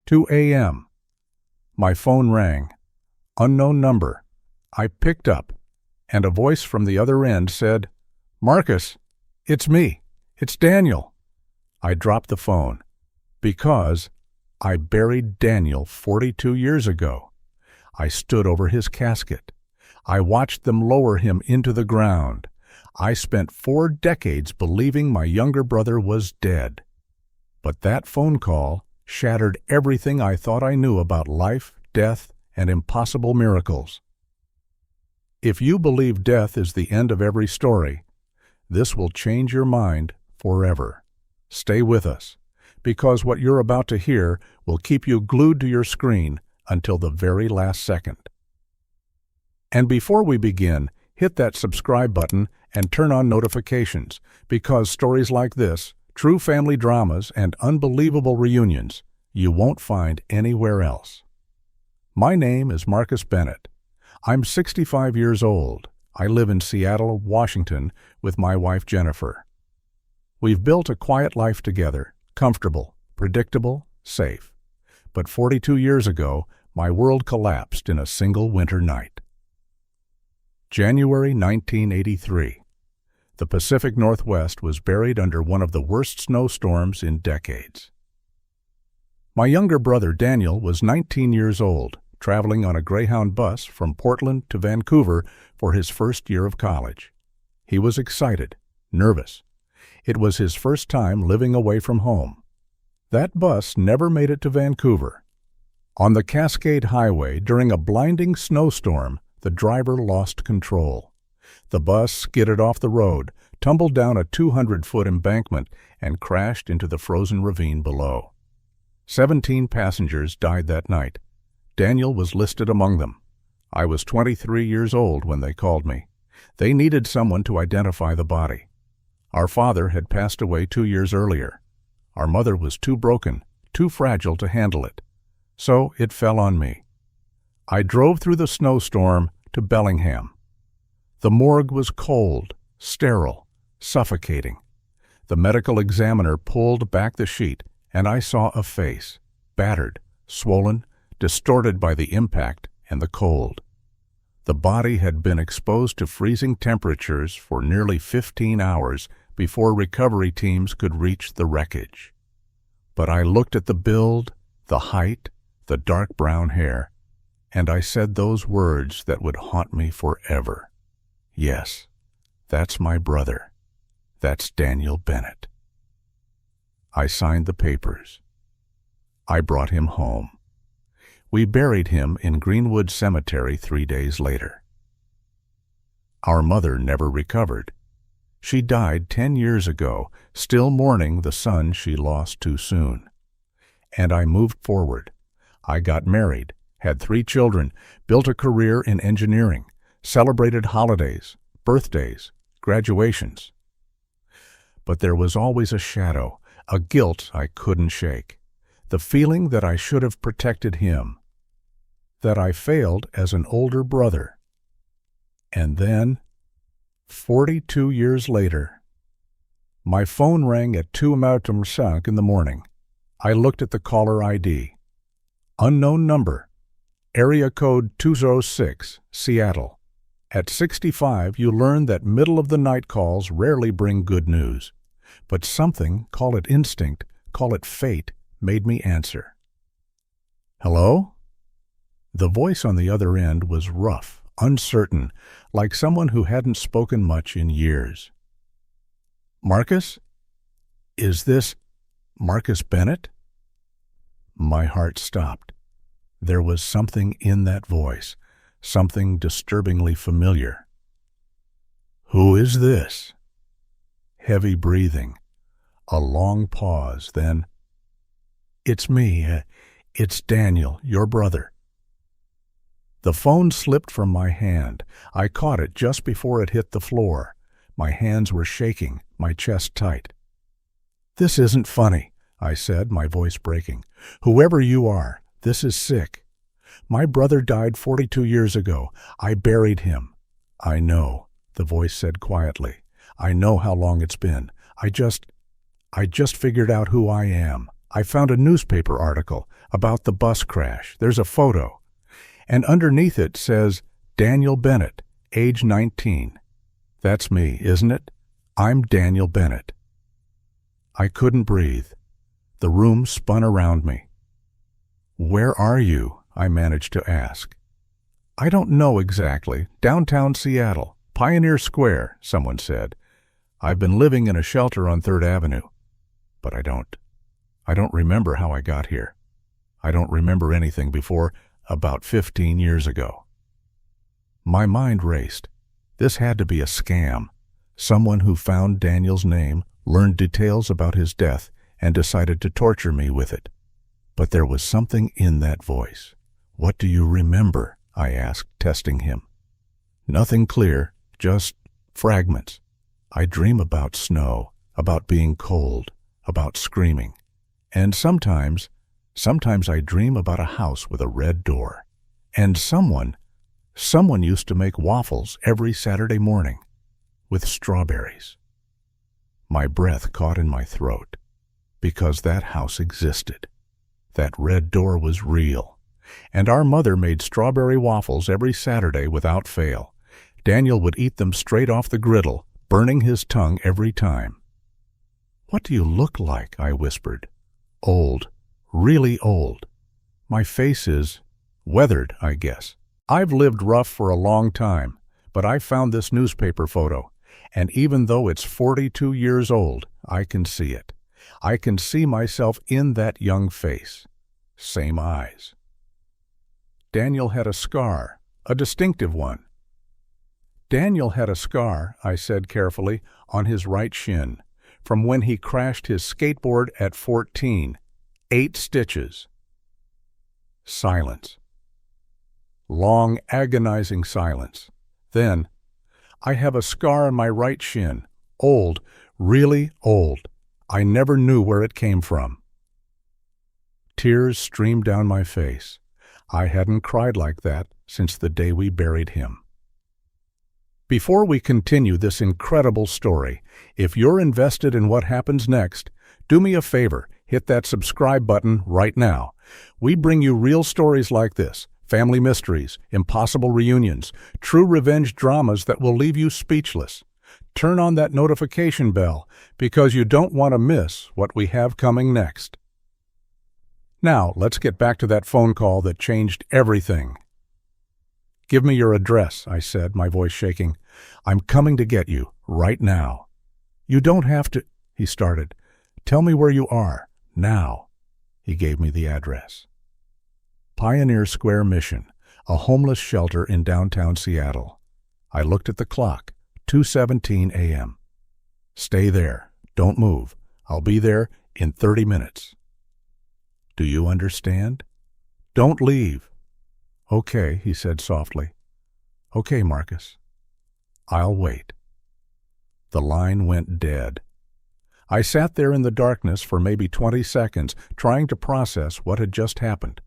2 a.m. My phone rang. Unknown number. I picked up, and a voice from the other end said, "Marcus, it's me. It's Daniel." I dropped the phone because I buried Daniel 42 years ago. I stood over his casket. I watched them lower him into the ground. I spent 4 decades believing my younger brother was dead. But that phone call shattered everything I thought I knew about life, death, and impossible miracles. If you believe death is the end of every story, this will change your mind forever. Stay with us, because what you're about to hear will keep you glued to your screen until the very last second. And before we begin, hit that subscribe button and turn on notifications, because stories like this, true family dramas, and unbelievable reunions, you won't find anywhere else. My name is Marcus Bennett. I'm 65 years old. I live in Seattle, Washington, with my wife Jennifer. We've built a quiet life together, comfortable, predictable, safe. But 42 years ago, my world collapsed in a single winter night. January 1983. The Pacific Northwest was buried under one of the worst snowstorms in decades. My younger brother Daniel was 19 years old, traveling on a Greyhound bus from Portland to Vancouver for his first year of college. He was excited, nervous. It was his first time living away from home. That bus never made it to Vancouver. On the Cascade Highway during a blinding snowstorm, the driver lost control. The bus skidded off the road, tumbled down a 200-foot embankment, and crashed into the frozen ravine below. 17 passengers died that night. Daniel was listed among them. I was 23 years old when they called me. They needed someone to identify the body. Our father had passed away 2 years earlier. Our mother was too broken, too fragile to handle it. So it fell on me. I drove through the snowstorm to Bellingham. The morgue was cold, sterile, suffocating. The medical examiner pulled back the sheet, and I saw a face, battered, swollen, distorted by the impact and the cold. The body had been exposed to freezing temperatures for nearly 15 hours before recovery teams could reach the wreckage. But I looked at the build, the height, the dark brown hair, and I said those words that would haunt me forever. Yes, that's my brother. That's Daniel Bennett. I signed the papers. I brought him home. We buried him in Greenwood Cemetery 3 days later. Our mother never recovered. She died 10 years ago, still mourning the son she lost too soon. And I moved forward. I got married, had 3 children, built a career in engineering, celebrated holidays, birthdays, graduations. But there was always a shadow, a guilt I couldn't shake. The feeling that I should have protected him, that I failed as an older brother. And then, 42 years later, my phone rang at 2:05 in the morning. I looked at the caller ID. Unknown number, area code 206, Seattle. At 65, you learn that middle-of-the-night calls rarely bring good news. But something, call it instinct, call it fate, made me answer. Hello? The voice on the other end was rough, uncertain, like someone who hadn't spoken much in years. Marcus? Is this Marcus Bennett? My heart stopped. There was something in that voice, something disturbingly familiar. Who is this? Heavy breathing, a long pause, then, It's me. It's Daniel, your brother. The phone slipped from my hand. I caught it just before it hit the floor. My hands were shaking, my chest tight. This isn't funny, I said, my voice breaking. Whoever you are, this is sick. My brother died 42 years ago. I buried him. I know, the voice said quietly. I know how long it's been. I just figured out who I am. I found a newspaper article about the bus crash. There's a photo, and underneath it says, Daniel Bennett, age 19. That's me, isn't it? I'm Daniel Bennett. I couldn't breathe. The room spun around me. Where are you? I managed to ask. I don't know exactly. Downtown Seattle, Pioneer Square, someone said. I've been living in a shelter on 3rd Avenue. But I don't remember how I got here. I don't remember anything before about 15 years ago. My mind raced. This had to be a scam. Someone who found Daniel's name, learned details about his death, and decided to torture me with it. But there was something in that voice. What do you remember? I asked, testing him. Nothing clear, just fragments. I dream about snow, about being cold, about screaming. And sometimes I dream about a house with a red door. And someone used to make waffles every Saturday morning with strawberries. My breath caught in my throat because that house existed. That red door was real. And our mother made strawberry waffles every Saturday without fail. Daniel would eat them straight off the griddle, burning his tongue every time. What do you look like? I whispered. Old, really old. My face is weathered, I guess. I've lived rough for a long time, but I found this newspaper photo, and even though it's 42 years old, I can see it. I can see myself in that young face. Same eyes. Daniel had a scar, a distinctive one. Daniel had a scar, I said carefully, on his right shin, from when he crashed his skateboard at 14. 8 stitches. Silence. Long, agonizing silence. Then, I have a scar on my right shin. Old, really old. I never knew where it came from. Tears streamed down my face. I hadn't cried like that since the day we buried him. Before we continue this incredible story, if you're invested in what happens next, do me a favor, hit that subscribe button right now. We bring you real stories like this, family mysteries, impossible reunions, true revenge dramas that will leave you speechless. Turn on that notification bell because you don't want to miss what we have coming next. Now, let's get back to that phone call that changed everything. Give me your address, I said, my voice shaking. I'm coming to get you, right now. You don't have to, he started. Tell me where you are, now. He gave me the address. Pioneer Square Mission, a homeless shelter in downtown Seattle. I looked at the clock, 2:17 a.m. Stay there, don't move. I'll be there in 30 minutes. Do you understand? Don't leave. Okay, he said softly. Okay, Marcus. I'll wait. The line went dead. I sat there in the darkness for maybe 20 seconds, trying to process what had just happened.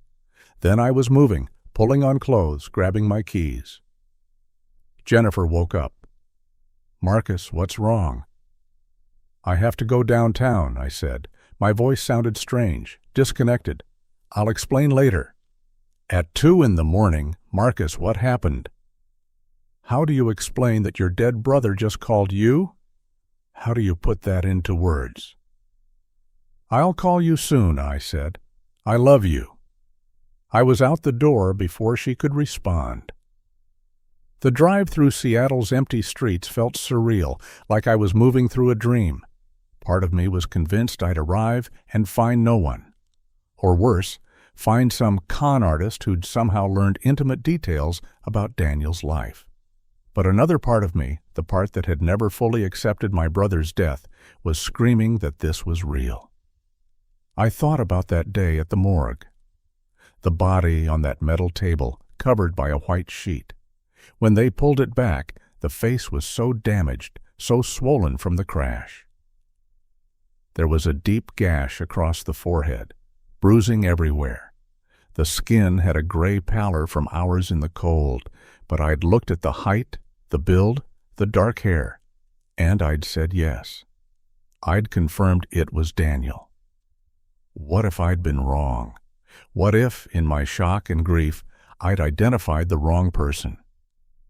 Then I was moving, pulling on clothes, grabbing my keys. Jennifer woke up. Marcus, what's wrong? I have to go downtown, I said. My voice sounded strange, disconnected. I'll explain later. At 2 a.m, Marcus, what happened? How do you explain that your dead brother just called you? How do you put that into words? I'll call you soon, I said. I love you. I was out the door before she could respond. The drive through Seattle's empty streets felt surreal, like I was moving through a dream. Part of me was convinced I'd arrive and find no one. Or worse, find some con artist who'd somehow learned intimate details about Daniel's life. But another part of me, the part that had never fully accepted my brother's death, was screaming that this was real. I thought about that day at the morgue. The body on that metal table, covered by a white sheet. When they pulled it back, the face was so damaged, so swollen from the crash. There was a deep gash across the forehead, bruising everywhere. The skin had a gray pallor from hours in the cold, but I'd looked at the height, the build, the dark hair, and I'd said yes. I'd confirmed it was Daniel. What if I'd been wrong? What if, in my shock and grief, I'd identified the wrong person?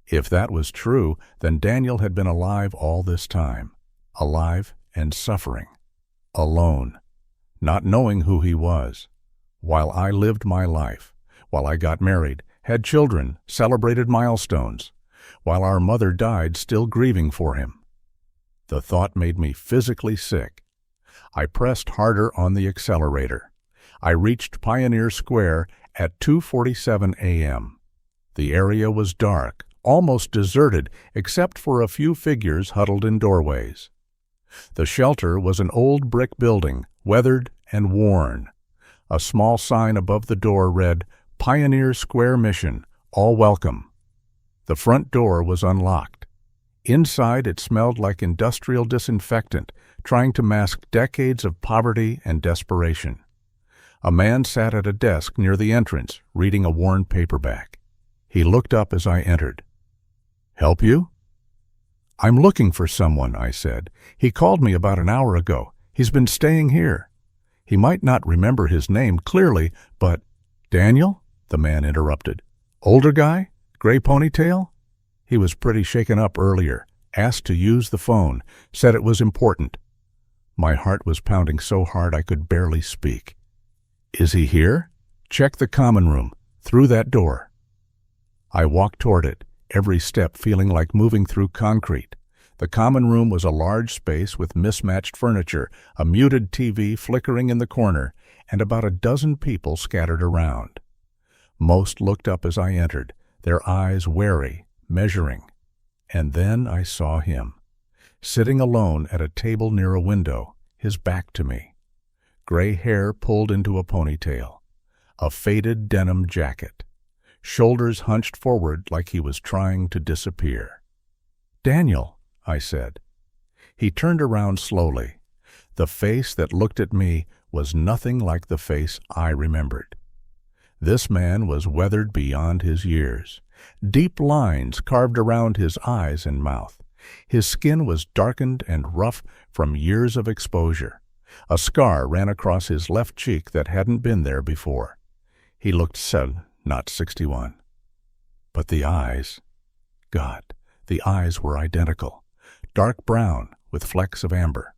If that was true, then Daniel had been alive all this time, alive and suffering, alone, not knowing who he was, while I lived my life, while I got married, had children, celebrated milestones, while our mother died still grieving for him. The thought made me physically sick. I pressed harder on the accelerator. I reached Pioneer Square at 2:47 a.m. The area was dark, almost deserted, except for a few figures huddled in doorways. The shelter was an old brick building, weathered and worn. A small sign above the door read, "Pioneer Square Mission, all welcome." The front door was unlocked. Inside it smelled like industrial disinfectant, trying to mask decades of poverty and desperation. A man sat at a desk near the entrance, reading a worn paperback. He looked up as I entered. "Help you?" "I'm looking for someone," I said. "He called me about an hour ago. He's been staying here." He might not remember his name clearly, but— "Daniel?" the man interrupted. "Older guy? Gray ponytail?" He was pretty shaken up earlier, asked to use the phone, said it was important. My heart was pounding so hard I could barely speak. "Is he here?" "Check the common room, through that door." I walked toward it, every step feeling like moving through concrete. The common room was a large space with mismatched furniture, a muted TV flickering in the corner, and about a dozen people scattered around. Most looked up as I entered, their eyes wary, measuring. And then I saw him, sitting alone at a table near a window, his back to me. Gray hair pulled into a ponytail, a faded denim jacket, shoulders hunched forward like he was trying to disappear. "Daniel," I said. He turned around slowly. The face that looked at me was nothing like the face I remembered. This man was weathered beyond his years. Deep lines carved around his eyes and mouth. His skin was darkened and rough from years of exposure. A scar ran across his left cheek that hadn't been there before. He looked sad, not 61. But the eyes— God, the eyes were identical. Dark brown with flecks of amber.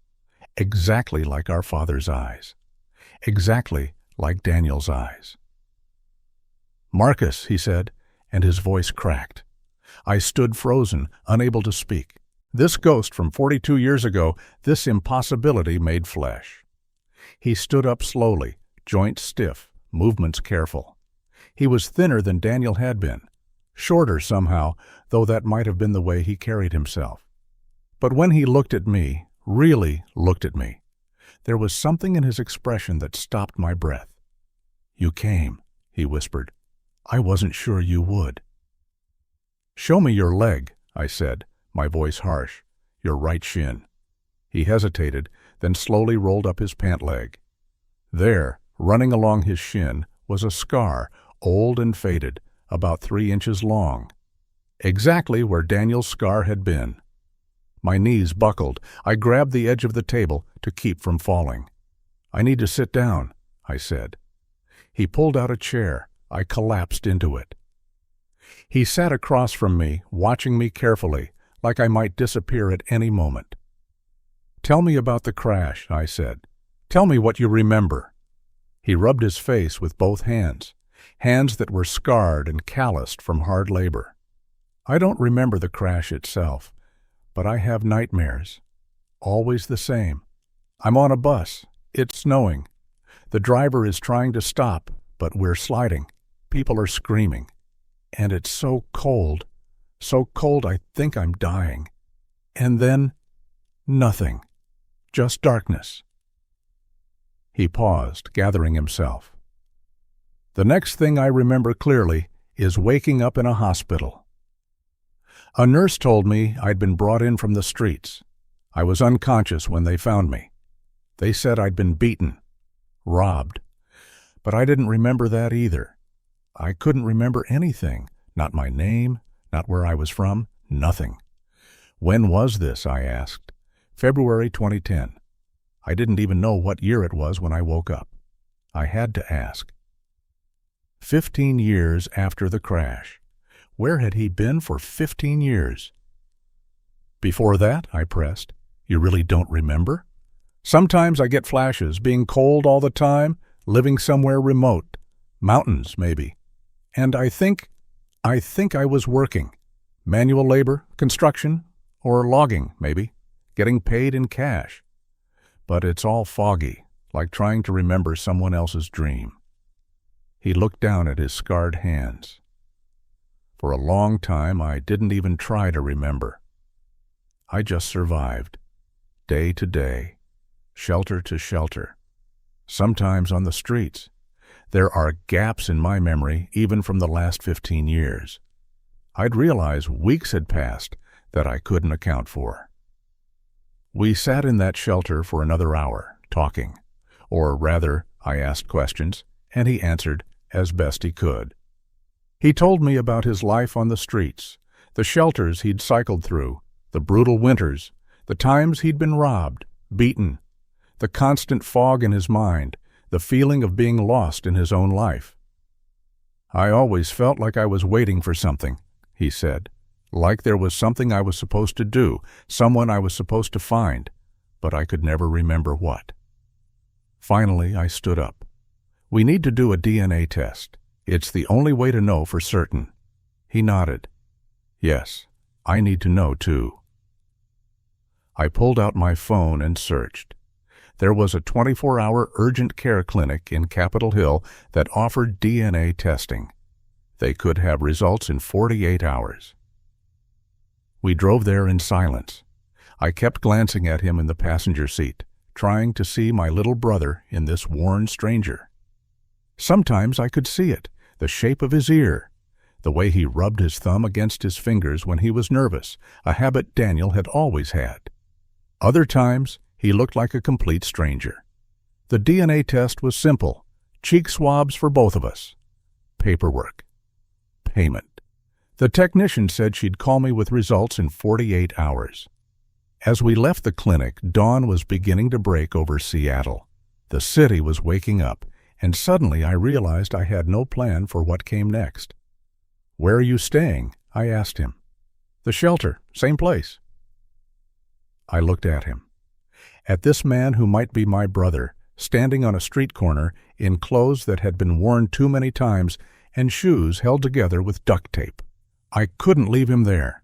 Exactly like our father's eyes. Exactly like Daniel's eyes. "Marcus," he said, and his voice cracked. I stood frozen, unable to speak. This ghost from 42 years ago, this impossibility made flesh. He stood up slowly, joints stiff, movements careful. He was thinner than Daniel had been, shorter somehow, though that might have been the way he carried himself. But when he looked at me, really looked at me, there was something in his expression that stopped my breath. "You came," he whispered. "I wasn't sure you would." "Show me your leg," I said, my voice harsh. "Your right shin." He hesitated, then slowly rolled up his pant leg. There, running along his shin, was a scar, old and faded, about 3 inches long. Exactly where Daniel's scar had been. My knees buckled. I grabbed the edge of the table to keep from falling. "I need to sit down," I said. He pulled out a chair. I collapsed into it. He sat across from me, watching me carefully, like I might disappear at any moment. "Tell me about the crash," I said. "Tell me what you remember." He rubbed his face with both hands, hands that were scarred and calloused from hard labor. "I don't remember the crash itself, but I have nightmares. Always the same. I'm on a bus. It's snowing. The driver is trying to stop, but we're sliding. People are screaming. And it's so cold I think I'm dying. And then, nothing. Just darkness." He paused, gathering himself. "The next thing I remember clearly is waking up in a hospital. A nurse told me I'd been brought in from the streets. I was unconscious when they found me. They said I'd been beaten, robbed. But I didn't remember that either. I couldn't remember anything, not my name, not where I was from, nothing. When was this, I asked. February 2010. I didn't even know what year it was when I woke up. I had to ask. 15 years after the crash. Where had he been for 15 years? Before that, I pressed, you really don't remember? Sometimes I get flashes, being cold all the time, living somewhere remote, mountains maybe. And I think I was working. Manual labor, construction, or logging maybe, getting paid in cash. But it's all foggy, like trying to remember someone else's dream. He looked down at his scarred hands. For a long time, I didn't even try to remember. I just survived, day to day, shelter to shelter, sometimes on the streets. There are gaps in my memory, even from the last 15 years. I'd realize weeks had passed that I couldn't account for. We sat in that shelter for another hour, talking. Or rather, I asked questions, and he answered as best he could. He told me about his life on the streets, the shelters he'd cycled through, the brutal winters, the times he'd been robbed, beaten, the constant fog in his mind, the feeling of being lost in his own life. I always felt like I was waiting for something, he said, like there was something I was supposed to do, someone I was supposed to find, but I could never remember what. Finally, I stood up. We need to do a DNA test. It's the only way to know for certain. He nodded. Yes, I need to know too. I pulled out my phone and searched. There was a 24-hour urgent care clinic in Capitol Hill that offered DNA testing. They could have results in 48 hours. We drove there in silence. I kept glancing at him in the passenger seat, trying to see my little brother in this worn stranger. Sometimes I could see it, the shape of his ear, the way he rubbed his thumb against his fingers when he was nervous, a habit Daniel had always had. Other times, he looked like a complete stranger. The DNA test was simple, cheek swabs for both of us. Paperwork. Payment. The technician said she'd call me with results in 48 hours. As we left the clinic, dawn was beginning to break over Seattle. The city was waking up, and suddenly I realized I had no plan for what came next. Where are you staying? I asked him. The shelter, same place. I looked at him. At this man who might be my brother, standing on a street corner in clothes that had been worn too many times and shoes held together with duct tape. I couldn't leave him there.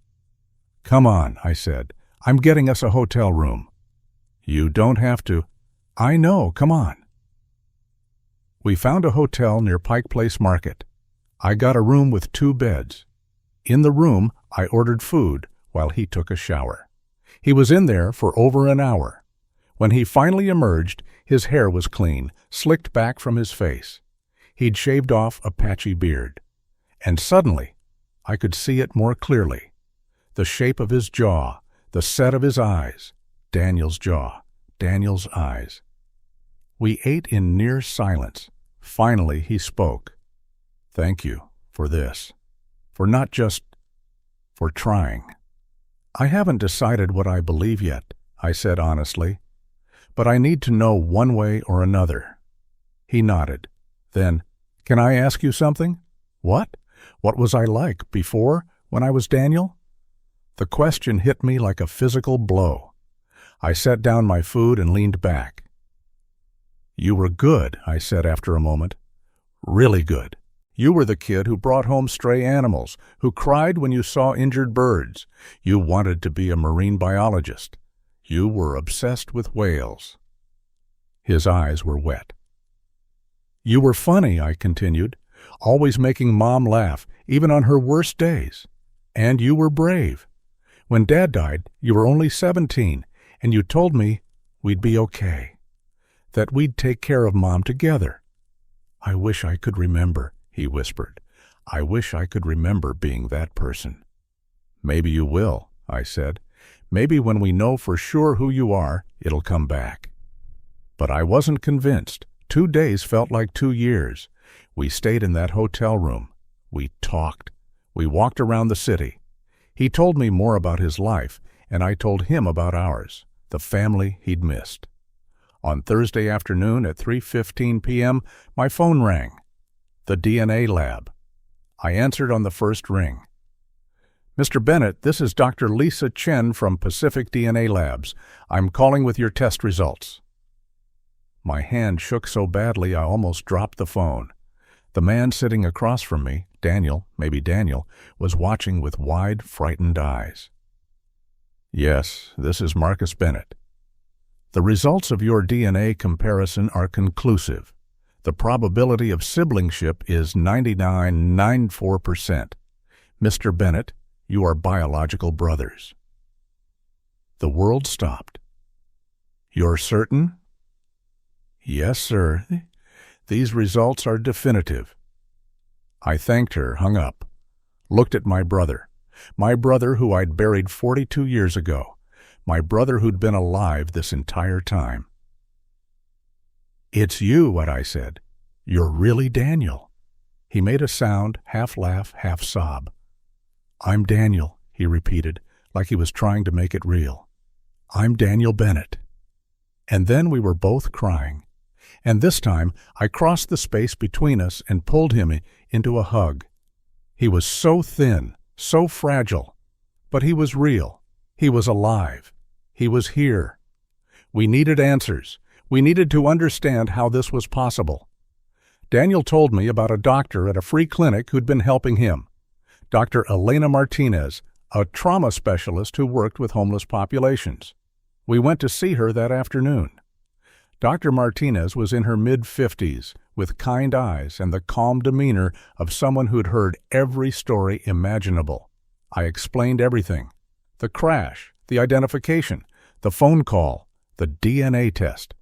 Come on, I said. I'm getting us a hotel room. You don't have to. I know, come on. We found a hotel near Pike Place Market. I got a room with 2 beds. In the room, I ordered food while he took a shower. He was in there for over an hour. When he finally emerged, his hair was clean, slicked back from his face. He'd shaved off a patchy beard. And suddenly, I could see it more clearly. The shape of his jaw, the set of his eyes. Daniel's jaw, Daniel's eyes. We ate in near silence. Finally, he spoke. Thank you for this. For not just... for trying. I haven't decided what I believe yet, I said honestly. But I need to know one way or another. He nodded. Then, can I ask you something? What? What was I like before, when I was Daniel? The question hit me like a physical blow. I set down my food and leaned back. You were good, I said after a moment. Really good. You were the kid who brought home stray animals, who cried when you saw injured birds. You wanted to be a marine biologist. You were obsessed with whales. His eyes were wet. You were funny, I continued, always making Mom laugh, even on her worst days. And you were brave. When Dad died, you were only 17, and you told me we'd be okay. That we'd take care of Mom together. I wish I could remember, he whispered. I wish I could remember being that person. Maybe you will, I said. Maybe when we know for sure who you are, it'll come back. But I wasn't convinced. 2 days felt like 2 years. We stayed in that hotel room. We talked. We walked around the city. He told me more about his life, and I told him about ours, the family he'd missed. On Thursday afternoon at 3:15 p.m., my phone rang. The DNA lab. I answered on the first ring. "Mr. Bennett, this is Dr. Lisa Chen from Pacific DNA Labs. I'm calling with your test results." My hand shook so badly I almost dropped the phone. The man sitting across from me, Daniel, was watching with wide, frightened eyes. "Yes, this is Marcus Bennett. The results of your DNA comparison are conclusive. The probability of siblingship is 99.94%. Mr. Bennett, you are biological brothers." The world stopped. "You're certain?" "Yes, sir. These results are definitive." I thanked her, hung up, looked at my brother who I'd buried 42 years ago, my brother who'd been alive this entire time. "It's you," what I said. "You're really Daniel." He made a sound, half laugh, half sob. "I'm Daniel," he repeated, like he was trying to make it real. "I'm Daniel Bennett." And then we were both crying. And this time I crossed the space between us and pulled him into a hug. He was so thin, so fragile, but he was real. He was alive. He was here. We needed answers. We needed to understand how this was possible. Daniel told me about a doctor at a free clinic who'd been helping him, Dr. Elena Martinez, a trauma specialist who worked with homeless populations. We went to see her that afternoon. Dr. Martinez was in her mid-50s, with kind eyes and the calm demeanor of someone who'd heard every story imaginable. I explained everything: the crash, the identification, the phone call, the DNA test.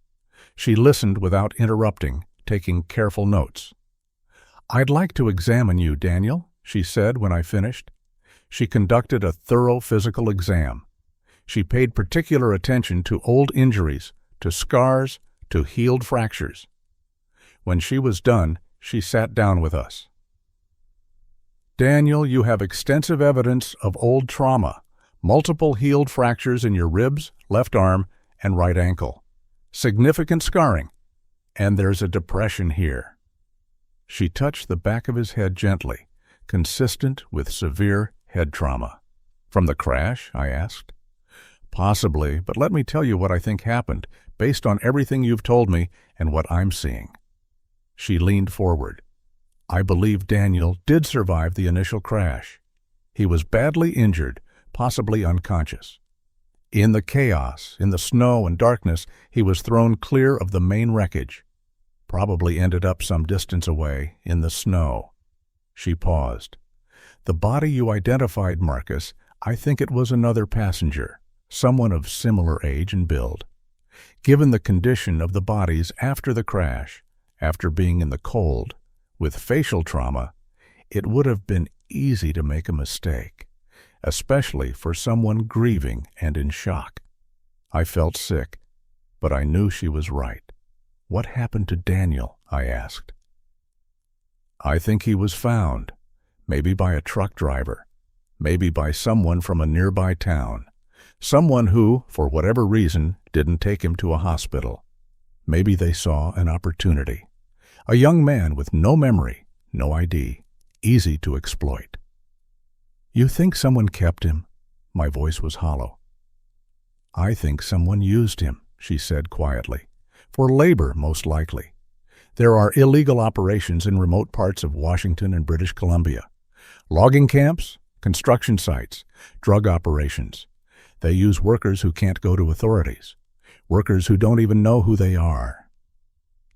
She listened without interrupting, taking careful notes. "I'd like to examine you, Daniel," she said when I finished. She conducted a thorough physical exam. She paid particular attention to old injuries, to scars, to healed fractures. When she was done, she sat down with us. "Daniel, you have extensive evidence of old trauma, multiple healed fractures in your ribs, left arm, and right ankle, significant scarring, and there's a depression here." She touched the back of his head gently, consistent with severe head trauma. "From the crash?" I asked. "Possibly, but let me tell you what I think happened, based on everything you've told me and what I'm seeing." She leaned forward. "I believe Daniel did survive the initial crash. He was badly injured, possibly unconscious. In the chaos, in the snow and darkness, he was thrown clear of the main wreckage. Probably ended up some distance away, in the snow." She paused. "The body you identified, Marcus, I think it was another passenger, someone of similar age and build. Given the condition of the bodies after the crash, after being in the cold, with facial trauma, it would have been easy to make a mistake, especially for someone grieving and in shock." I felt sick, but I knew she was right. "What happened to Daniel?" I asked. "I think he was found, maybe by a truck driver, maybe by someone from a nearby town. Someone who, for whatever reason, didn't take him to a hospital. Maybe they saw an opportunity. A young man with no memory, no ID, easy to exploit." "You think someone kept him?" My voice was hollow. "I think someone used him," she said quietly. "For labor, most likely. There are illegal operations in remote parts of Washington and British Columbia. Logging camps, construction sites, drug operations. They use workers who can't go to authorities, workers who don't even know who they are."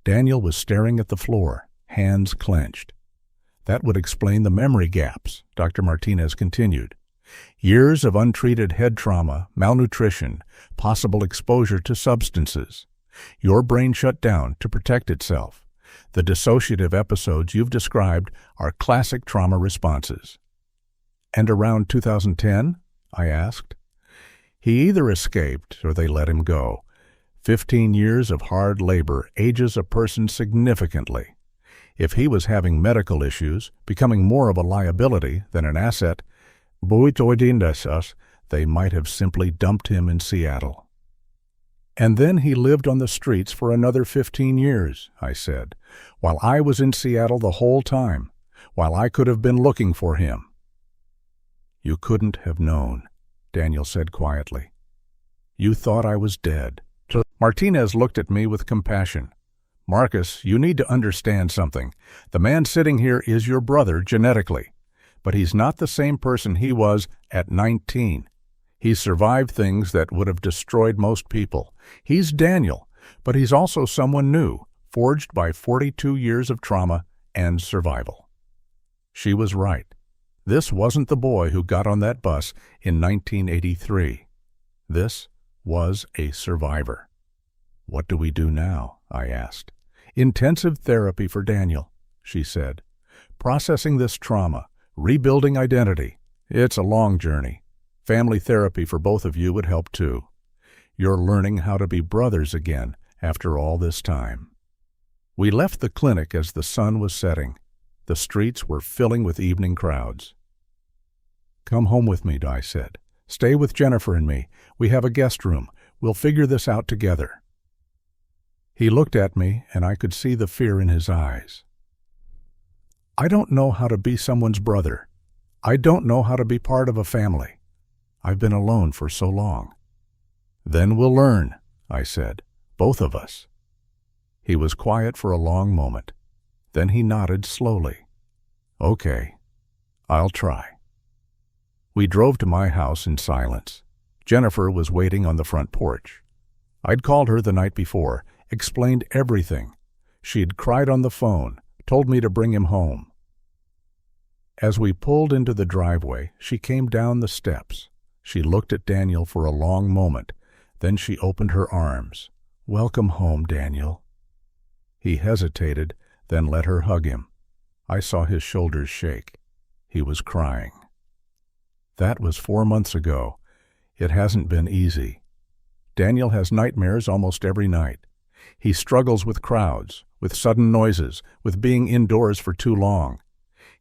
Daniel was staring at the floor, hands clenched. "That would explain the memory gaps," Dr. Martinez continued. "Years of untreated head trauma, malnutrition, possible exposure to substances. Your brain shut down to protect itself. The dissociative episodes you've described are classic trauma responses." "And around 2010? I asked. "He either escaped or they let him go. 15 years of hard labor ages a person significantly. If he was having medical issues, becoming more of a liability than an asset, they might have simply dumped him in Seattle." And then he lived on the streets for another 15 years, I said, while I was in Seattle the whole time, while I could have been looking for him. You couldn't have known, Daniel said quietly. You thought I was dead. Martinez looked at me with compassion. Marcus, you need to understand something. The man sitting here is your brother genetically, but he's not the same person he was at 19. He's survived things that would have destroyed most people. He's Daniel, but he's also someone new, forged by 42 years of trauma and survival. She was right. This wasn't the boy who got on that bus in 1983. This was a survivor. What do we do now? I asked. Intensive therapy for Daniel, she said. Processing this trauma, rebuilding identity. It's a long journey. Family therapy for both of you would help too. You're learning how to be brothers again after all this time. We left the clinic as the sun was setting. The streets were filling with evening crowds. Come home with me, I said. Stay with Jennifer and me. We have a guest room. We'll figure this out together. He looked at me, and I could see the fear in his eyes. I don't know how to be someone's brother. I don't know how to be part of a family. I've been alone for so long. Then we'll learn, I said, both of us. He was quiet for a long moment. Then he nodded slowly. Okay, I'll try. We drove to my house in silence. Jennifer was waiting on the front porch. I'd called her the night before, explained everything. She'd cried on the phone, told me to bring him home. As we pulled into the driveway, she came down the steps. She looked at Daniel for a long moment. Then she opened her arms. Welcome home, Daniel. He hesitated, then let her hug him. I saw his shoulders shake. He was crying. That was 4 months ago. It hasn't been easy. Daniel has nightmares almost every night. He struggles with crowds, with sudden noises, with being indoors for too long.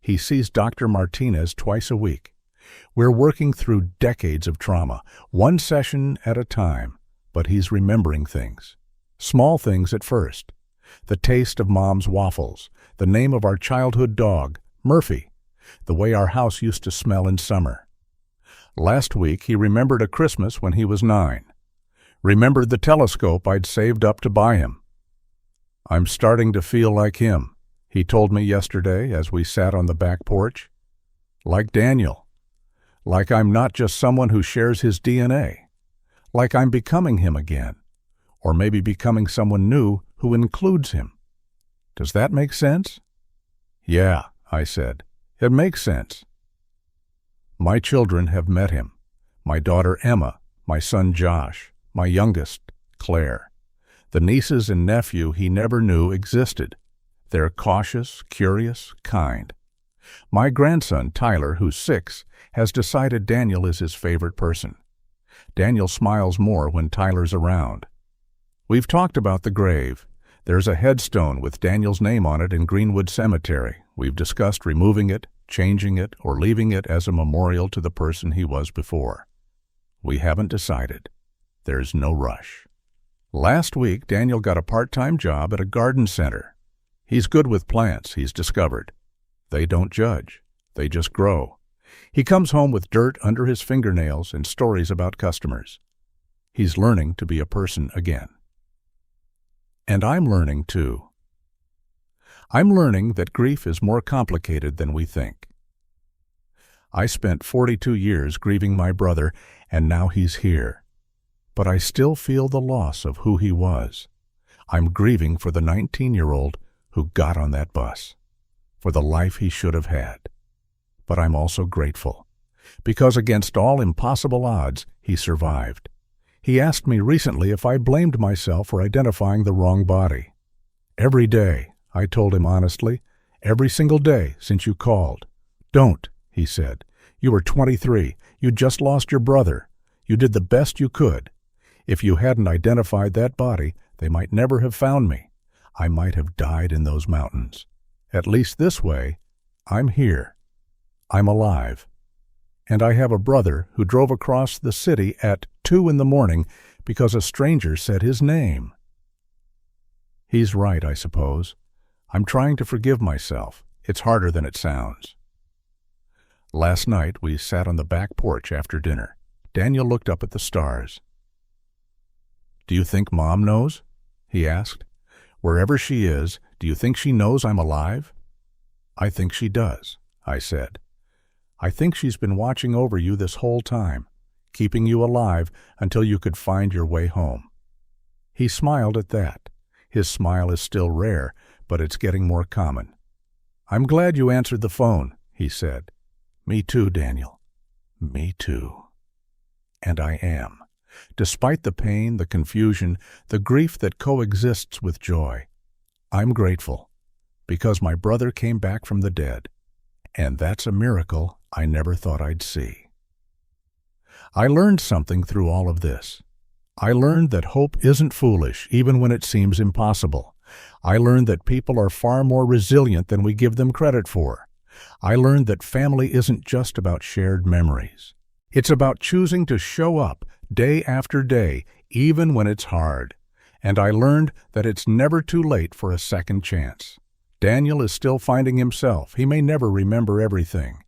He sees Dr. Martinez twice a week. We're working through decades of trauma, one session at a time, but he's remembering things. Small things at first. The taste of Mom's waffles, the name of our childhood dog, Murphy, the way our house used to smell in summer. Last week he remembered a Christmas when he was 9. Remembered the telescope I'd saved up to buy him. I'm starting to feel like him, he told me yesterday as we sat on the back porch. Like Daniel. Like I'm not just someone who shares his DNA. Like I'm becoming him again. Or maybe becoming someone new who includes him. Does that make sense? Yeah, I said. It makes sense. My children have met him. My daughter Emma, my son Josh, my youngest, Claire. The nieces and nephew he never knew existed. They're cautious, curious, kind. My grandson, Tyler, who's 6, has decided Daniel is his favorite person. Daniel smiles more when Tyler's around. We've talked about the grave. There's a headstone with Daniel's name on it in Greenwood Cemetery. We've discussed removing it, changing it, or leaving it as a memorial to the person he was before. We haven't decided. There's no rush. Last week, Daniel got a part-time job at a garden center. He's good with plants, he's discovered. They don't judge. They just grow. He comes home with dirt under his fingernails and stories about customers. He's learning to be a person again. And I'm learning too. I'm learning that grief is more complicated than we think. I spent 42 years grieving my brother, and now he's here. But I still feel the loss of who he was. I'm grieving for the 19-year-old who got on that bus, for the life he should have had. But I'm also grateful, because against all impossible odds, he survived. He asked me recently if I blamed myself for identifying the wrong body. Every day, I told him honestly, every single day since you called. Don't, he said. You were 23. You just lost your brother. You did the best you could. If you hadn't identified that body, they might never have found me. I might have died in those mountains. At least this way, I'm here. I'm alive. And I have a brother who drove across the city at 2 in the morning because a stranger said his name. He's right, I suppose. I'm trying to forgive myself. It's harder than it sounds. Last night we sat on the back porch after dinner. Daniel looked up at the stars. "Do you think Mom knows?" he asked. "Wherever she is, do you think she knows I'm alive?" "I think she does," I said. "I think she's been watching over you this whole time, keeping you alive until you could find your way home." He smiled at that. His smile is still rare, but it's getting more common. "I'm glad you answered the phone," he said. "Me too, Daniel. Me too." And I am. Despite the pain, the confusion, the grief that coexists with joy, I'm grateful, because my brother came back from the dead, and that's a miracle I never thought I'd see. I learned something through all of this. I learned that hope isn't foolish, even when it seems impossible. I learned that people are far more resilient than we give them credit for. I learned that family isn't just about shared memories. It's about choosing to show up day after day, even when it's hard. And I learned that it's never too late for a second chance. Daniel is still finding himself. He may never remember everything.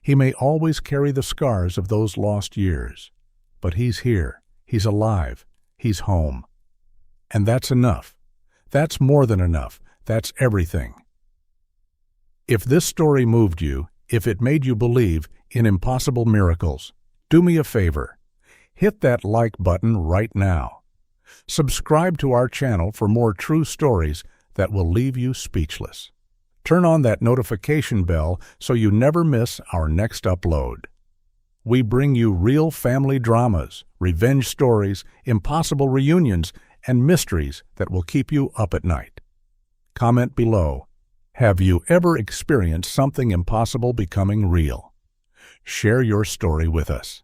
He may always carry the scars of those lost years. But he's here. He's alive. He's home. And that's enough. That's more than enough. That's everything. If this story moved you, if it made you believe in impossible miracles, do me a favor. Hit that like button right now. Subscribe to our channel for more true stories that will leave you speechless. Turn on that notification bell so you never miss our next upload. We bring you real family dramas, revenge stories, impossible reunions, and mysteries that will keep you up at night. Comment below. Have you ever experienced something impossible becoming real? Share your story with us.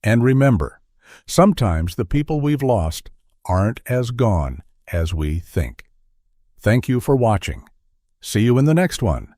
And remember, sometimes the people we've lost aren't as gone as we think. Thank you for watching. See you in the next one.